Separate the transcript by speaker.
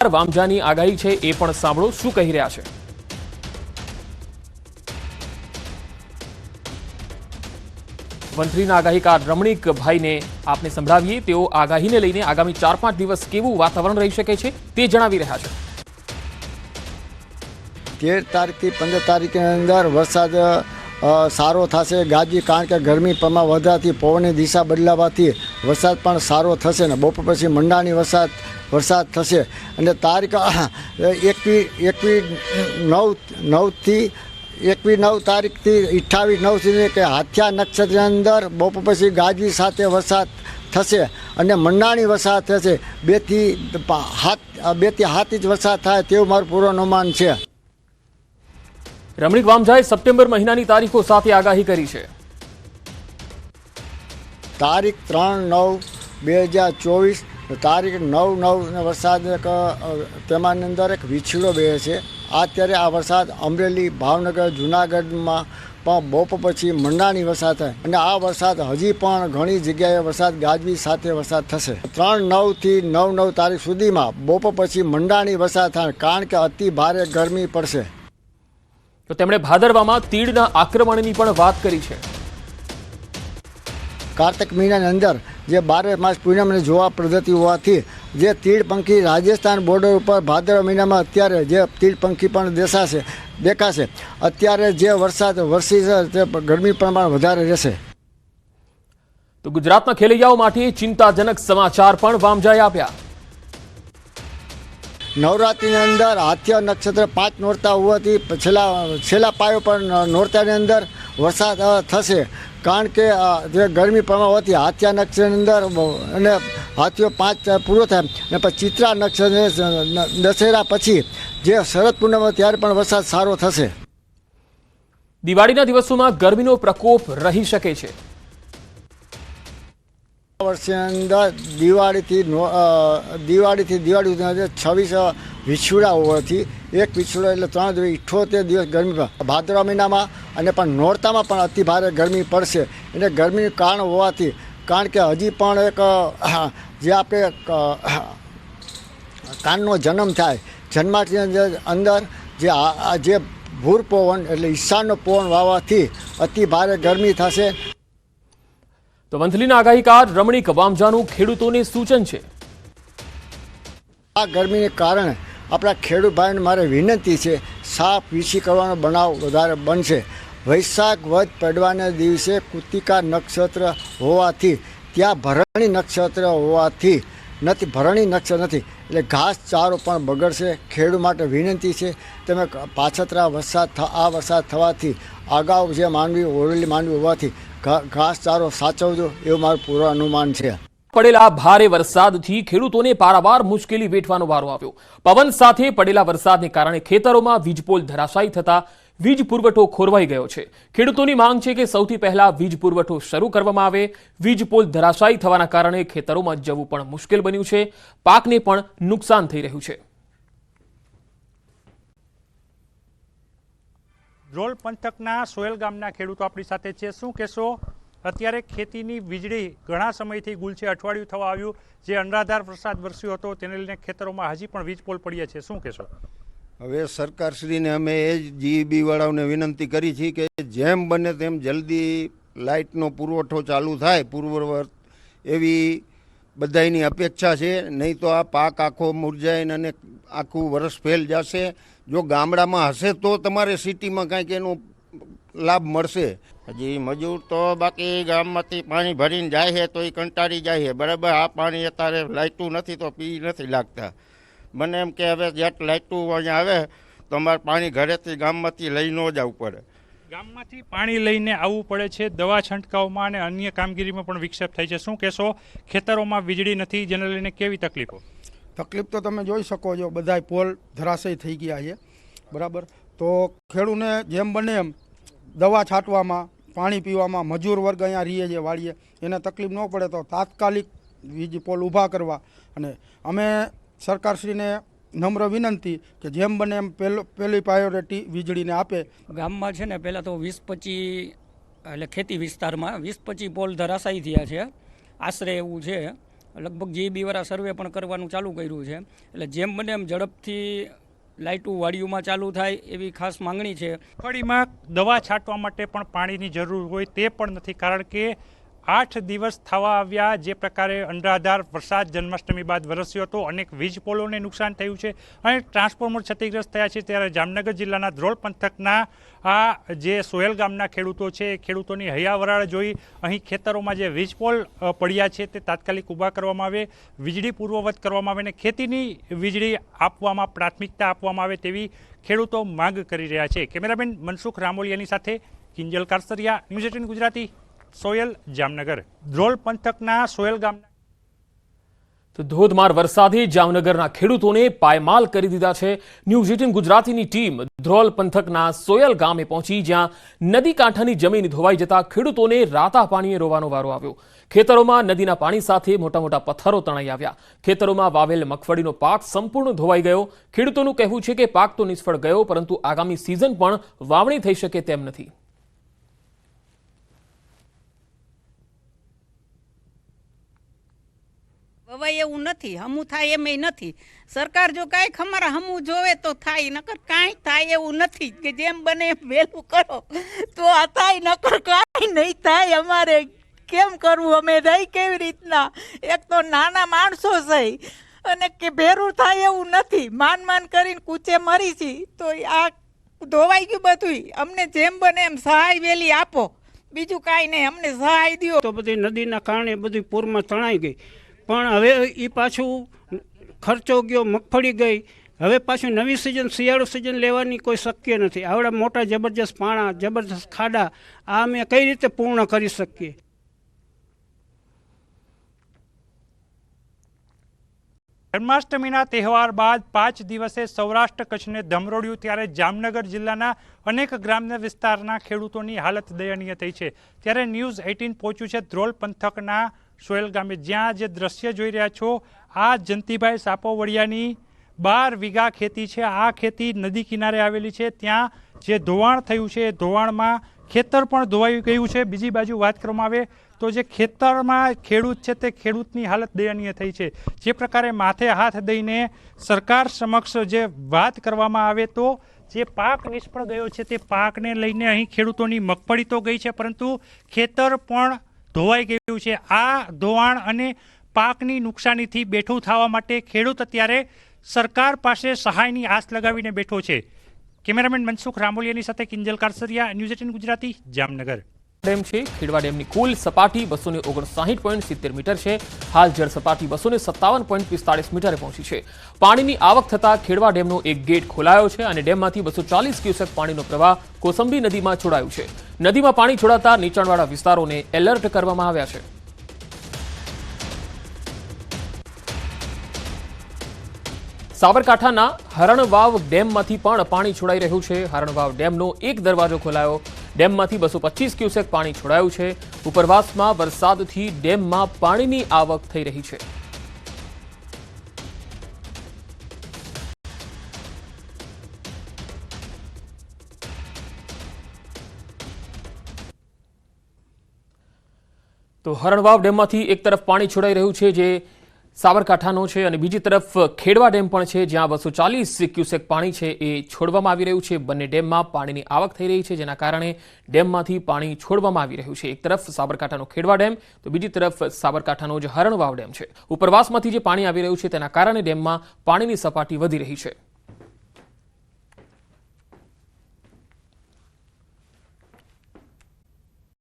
Speaker 1: વામજાની આગાહી છે એ પણ સાંભળો શું કહી રહ્યા છે। મંત્રીના આગાહીકાર રમણીકભાઈને આપને સંભળાવીએ। તેઓ આગાહીને લઈને આગામી 4-5 દિવસ કેવું વાતાવરણ રહી શકે છે તે જણાવી રહ્યા છે।
Speaker 2: 13 તારીખથી 15 તારીખની અંદર વરસાદ સારો થશે ગાજી, કારણ કે ગરમી પ્રમાણ વધવાથી પવનની દિશા બદલાવાથી વરસાદ પણ સારો થશે ને બપોર પછી મંડાણી વરસાદ થશે। અને તારીખ 21/9 તારીખથી 28/9 સુધી કે હાથિયા નક્ષત્રની અંદર બપોર પછી ગાજવી સાથે વરસાદ થશે અને મંડાણી વરસાદ થશે। 2 થી 7 ઇંચ વરસાદ થાય તેવું મારું પૂર્વાનુમાન છે।
Speaker 1: રમણીક વામજાએ સપ્ટેમ્બર મહિનાની તારીખો સાથે આગાહી કરી છે।
Speaker 2: તારીખ 3/9/2024, તારીખ 9/9 વરસાદ તેમાંની અંદર એક વિછીડો બે છે। અત્યારે આ વરસાદ અમરેલી, ભાવનગર, જૂનાગઢમાં પણ બપોર પછી મંડાણી વરસાદ થાય અને આ વરસાદ હજી પણ ઘણી જગ્યાએ વરસાદ ગાજવી સાથે વરસાદ થશે। 3/9 થી 9/9 તારીખ સુધીમાં બપોર પછી મંડાણી વરસાદ થાય, કારણ કે અતિ ભારે ગરમી પડશે।
Speaker 1: તો તેમણે ભાદરવામાં તીડના આક્રમણની પણ વાત કરી છે।
Speaker 2: કાર્તિક મહિનાની અંદર જે 12 માસ પૂનમને જોવા પદ્ધતિ હોવાથી જે તીડ પંખી રાજસ્થાન બોર્ડર ઉપર ભાદરવા મહિનામાં અત્યારે જે તીડ પંખી પણ દેખાશે। અત્યારે જે વરસાદ વરસી છે તે ગરમી પ્રમાણ વધારે રહેશે।
Speaker 1: તો ગુજરાતના ખેલૈયાઓ માટે ચિંતાજનક સમાચાર પણ વામજાએ આપ્યા।
Speaker 2: નવરાત્રિની અંદર હાથિયા નક્ષત્ર 5 નોરતા હોવાથી છેલ્લા પાયો પર નોરતાની અંદર વરસાદ થશે, કારણ કે જે ગરમી પ્રમાણ હોવાથી હાથિયા નક્ષત્રની અંદર અને હાથીઓ 5 પૂરો થાય અને પછી ચિત્રા નક્ષત્ર દશેરા પછી જે શરદ પૂનમ ત્યારે પણ વરસાદ સારો થશે।
Speaker 1: દિવાળીના દિવસોમાં ગરમીનો પ્રકોપ રહી શકે છે।
Speaker 2: વર્ષની અંદર દિવાળીથી દિવાળી 26 વિછુડા હોવાથી એક વિછુડો એટલે 3 દિવસ ગરમી ભાદરવા મહિનામાં અને પણ નોરતામાં પણ અતિ ભારે ગરમી પડશે। એટલે ગરમીનું કારણ હોવાથી, કારણ કે હજી પણ એક જે આપણે કાનનો જન્મ થાય, જન્માષ્ટમી અંદર જે ભૂર પવન એટલે ઈશાનનો પવન વાવવાથી અતિ ભારે ગરમી થશે।
Speaker 1: તો મંથલીના આગાહીકાર રમણીક વામજાનું ખેડૂતોને સૂચન છે।
Speaker 2: આ ગરમીને કારણે આપણા ખેડૂત ભાઈને મારે વિનંતી છે, સાપ વીછી કરવાનો બનાવ વધારે બનશે। વૈશાખ વધ પડવાના દિવસે કૃતિકા નક્ષત્ર હોવાથી ત્યાં ભરણી નક્ષત્ર હોવાથી ભરણી નક્ષત્ર નથી એટલે ઘાસ ચારો પણ બગડશે। ખેડૂત માટે વિનંતી છે, તમે પાછતરા વરસાદ થવાથી અગાઉ જે ઓરલી માંડવી હોવાથી ઘાસ ચારો સાચવજો એવું મારું પૂર્વાનુમાન છે।
Speaker 1: પડેલા ભારે વરસાદથી ખેડૂતોને પારાવાર મુશ્કેલી વેઠવાનો વારો આવ્યો। પવન સાથે પડેલા વરસાદને કારણે ખેતરોમાં વીજપોલ ધરાશાયી થતા વીજ પુરવઠો ખોરવાઈ ગયો છે। ખેડૂતોની માંગ છે કે સૌથી પહેલા વીજ પુરવઠો શરૂ કરવામાં આવે। વીજપોલ ધરાશાયી થવાના કારણે ખેતરોમાં જવું પણ મુશ્કેલ બન્યું છે। પાકને પણ નુકસાન થઈ રહ્યું છે।
Speaker 3: ધ્રોલ પંથકના સોયલ ગામના ખેડૂતો આપણી સાથે છે। શું કહેશો, અત્યારે ખેતીની વીજળી ઘણા સમયથી ગુલ છે, અઠવાડિયું થવા આવ્યું, જે અનરાધાર વરસાદ વરસ્યો હતો તેને લઈને ખેતરોમાં હજી પણ વીજ પોલ પડ્યા છે, શું કહેશો?
Speaker 4: હવે સરકારશ્રીને અમે એ જ જીઈબી વાળાઓને વિનંતી કરી છે કે જેમ બને તેમ જલ્દી લાઇટનો પુરવઠો ચાલુ થાય પૂર્વવર્ત એવી બધાની અપેક્ષા છે। નહીં તો આ પાક આખો મુરઝાઈને અને આખું વરસ ફેલ જશે। જો ગામડામાં હશે તો તમારે સિટીમાં કાંઈક એનો લાભ મળશે।
Speaker 5: હજી મજૂર તો બાકી ગામમાંથી પાણી ભરીને જાય છે તો એ કંટાળી જાય છે, બરાબર। આ પાણી અત્યારે લાઇટું નથી તો પી નથી લાગતા। મને એમ કે હવે જેટ લાઇટું અહીંયા આવે તો અમારે પાણી ઘરેથી ગામમાંથી લઈ ન જવું પડે।
Speaker 3: ગામમાંથી પાણી લઈને આવવું પડે છે, દવા છંટકાવમાં અને અન્ય કામગીરીમાં પણ વિક્ષેપ થાય છે। શું કહેશો, ખેતરોમાં વીજળી નથી જેને લઈને કેવી તકલીફો?
Speaker 6: તકલીફ તો તમે જોઈ શકો છો, બધાય પોલ ધરાશયી થઈ ગયા છે, બરાબર। તો ખેડૂતને જેમ બને એમ દવા છાંટવામાં, પાણી પીવામાં, મજૂર વર્ગ અહીંયા રહીએ છે વાળીએ, એને તકલીફ ન પડે તો તાત્કાલિક વીજ પોલ ઊભા કરવા। અને અમે સરકારશ્રીને નમ્ર વિનંતી કે જેમ બને એમ પહેલી પ્રાયોરિટી વીજળીને આપે।
Speaker 7: ગામમાં છે ને પહેલાં તો 20-25 એટલે ખેતી વિસ્તારમાં 20-25 પોલ ધરાશાયી થયા છે, આશરે એવું છે। લગભગ GEB વાળા સર્વે પણ કરવાનું ચાલુ કર્યું છે. એટલે જેમ બને એમ ઝડપથી લાઇટો વાડીઓમાં ચાલુ થાય એવી ખાસ માંગણી છે.
Speaker 3: મગફળીમાં દવા છાંટવા માટે પણ પાણીની જરૂર હોય તે પણ નથી, કારણ કે 8 દિવસ થવા આવ્યા જે પ્રકારે અનરાધાર વરસાદ જન્માષ્ટમી બાદ વરસ્યો હતો, અનેક વીજ પોલોને નુકસાન થયું છે અને ટ્રાન્સફોર્મર ક્ષતિગ્રસ્ત થયા છે. ત્યારે જામનગર જિલ્લાના ધ્રોલ પંથકના આ જે સોયલ ગામના ખેડૂતો છે, ખેડૂતોની હૈયાવરાળ જોઈ અહીં ખેતરોમાં જે વીજ પોલ પડ્યા છે તે તાત્કાલિક ઊભા કરવામાં આવે, વીજળી પૂર્વવત કરવામાં આવે અને ખેતીની વીજળી આપવામાં પ્રાથમિકતા આપવામાં આવે તેવી ખેડૂતો માંગ કરી રહ્યા છે. કેમેરામેન મનસુખ રામોલિયાની સાથે કિંજલ કારસરિયા, ન્યૂઝ 18 ગુજરાતી, સોયલ, જામનગર. ધ્રોલ પંથકના સોયલ ગામના
Speaker 1: તો ધોધમાર વરસાદે જામનગરના ખેડૂતોને પાયમાલ કરી દીધા છે. ન્યૂઝ 18 ગુજરાતીની ટીમ ધ્રોલ પંથકના સોયલ ગામે પહોંચી, જ્યાં નદી કાંઠાની જમીન ધોવાઈ જતા ખેડૂતોને રાતા પાણીએ રોવાનો વારો આવ્યો. ખેતરોમાં નદીના પાણી સાથે મોટા મોટા પથ્થરો તણાઈ આવ્યા. ખેતરોમાં વાવેલ મગફળીનો પાક સંપૂર્ણ ધોવાઈ ગયો. ખેડૂતોનું કહેવું છે કે પાક તો નિષ્ફળ ગયો, પરંતુ આગામી સિઝન પણ વાવણી થઈ શકે તેમ નથી.
Speaker 8: વવાય એવું નથી, હમું થાય એમ નથી. સરકાર જો કાંઈક અમારા હમું જોવે તો થાય, નકર કાંઈ થાય એવું નથી. કે જેમ બને એમ વહેલું કરો તો આ થાય, નકર કાંઈ નહીં થાય. અમારે કેમ કરવું, અમે રહી કેવી રીતના? એક તો નાના માણસો છે અને કે ભેરું થાય એવું નથી. માન કરીને કૂચે મરી છી તો આ ધોવાઈ ગયું બધું. અમને જેમ બને એમ સહાય વહેલી આપો, બીજું કાંઈ નહીં, અમને સહાય દો.
Speaker 9: તો બધી નદીના કારણે બધી પૂરમાં તણાઈ ગઈ, પણ હવે એ પાછું ખર્ચો ગયો, મગફળી ગઈ. હવે પાછું નવી સિઝન શિયાળુ સિઝન લેવાની કોઈ શક્ય નથી. આવડા મોટા જબરજસ્ત પાણા, જબરજસ્ત ખાડા, આ અમે કઈ રીતે પૂર્ણ કરી શકીએ?
Speaker 3: જન્માષ્ટમીના તહેવાર બાદ 5 દિવસે સૌરાષ્ટ્ર કચ્છને ધમરોડ્યું. ત્યારે જામનગર જિલ્લાના અનેક ગ્રામ્ય વિસ્તારના ખેડૂતોની હાલત દયનીય થઈ છે. ત્યારે ન્યૂઝ 18 પહોંચ્યું છે ધ્રોલ પંથકના સોયલ ગામે, જ્યાં જે દ્રશ્ય જોઈ રહ્યા છો આ જંતીભાઈ સાપોવડિયાની 12 વીઘા ખેતી છે. આ ખેતી નદી કિનારે આવેલી છે. ત્યાં જે ધોવાણ થયું છે એ ધોવાણમાં ખેતર પણ ધોવાઈ ગયું છે. બીજી બાજુ વાત કરવામાં આવે તો જે ખેતરમાં ખેડૂત છે તે ખેડૂતની હાલત દયનીય થઈ છે. જે પ્રકારે માથે હાથ દઈને સરકાર સમક્ષ જે વાત કરવામાં આવે તો જે પાક નિષ્ફળ ગયો છે તે પાકને લઈને અહીં ખેડૂતોની મગફળી તો ગઈ છે, પરંતુ ખેતર પણ ધોવાઈ ગયું છે. આ ધોવાણ અને પાકની નુકસાનીથી બેઠું થવા માટે ખેડૂત અત્યારે સરકાર પાસે સહાયની આસ લગાવીને બેઠો છે. કેમેરામેન મનસુખ રામોલિયાની સાથે કિંજલ કારસરિયા, ન્યૂઝ 18 ગુજરાતી, જામનગર.
Speaker 1: ડેમ છે ખેડવા ડેમની કુલ સપાટી 259.70 મીટર છે. હાલ જળ સપાટી 257.45 મીટરે પહોંચી છે. પાણીની આવક થતા ખેડવા ડેમનો એક ગેટ ખોલાયો છે અને ડેમમાંથી 240 ક્યુસેક પાણીનો પ્રવાહ કોસંબી નદીમાં છોડાયું છે. નદીમાં પાણી છોડાતા નીચાણવાળા વિસ્તારોને એલર્ટ કરવામાં આવ્યા છે. સાબરકાંઠાના હરણવાવ ડેમમાંથી પણ પાણી છોડાઈ રહ્યું છે. હરણવાવ ડેમનો એક દરવાજો ખોલાયો. ડેમમાંથી 225 ક્યુસેક પાણી છોડાયું છે. ઉપરવાસમાં વરસાદથી ડેમમાં પાણીની આવક થઈ રહી છે. તો હરણવાવ ડેમમાંથી એક તરફ પાણી છોડાઈ રહ્યું છે જે સાબરકાંઠાનો છે અને બીજી તરફ ખેડવા ડેમ પણ છે, જ્યાં 240 ક્યુસેક પાણી છે એ છોડવામાં આવી રહ્યું છે. બંને ડેમમાં પાણીની આવક થઈ રહી છે, જેના કારણે ડેમમાંથી પાણી છોડવામાં આવી રહ્યું છે. એક તરફ સાબરકાંઠાનો ખેડવા ડેમ તો બીજી તરફ સાબરકાંઠાનો જે હરણવાવ ડેમ છે. ઉપરવાસમાંથી જે પાણી આવી રહ્યું છે તેના કારણે ડેમમાં પાણીની સપાટી વધી રહી છે.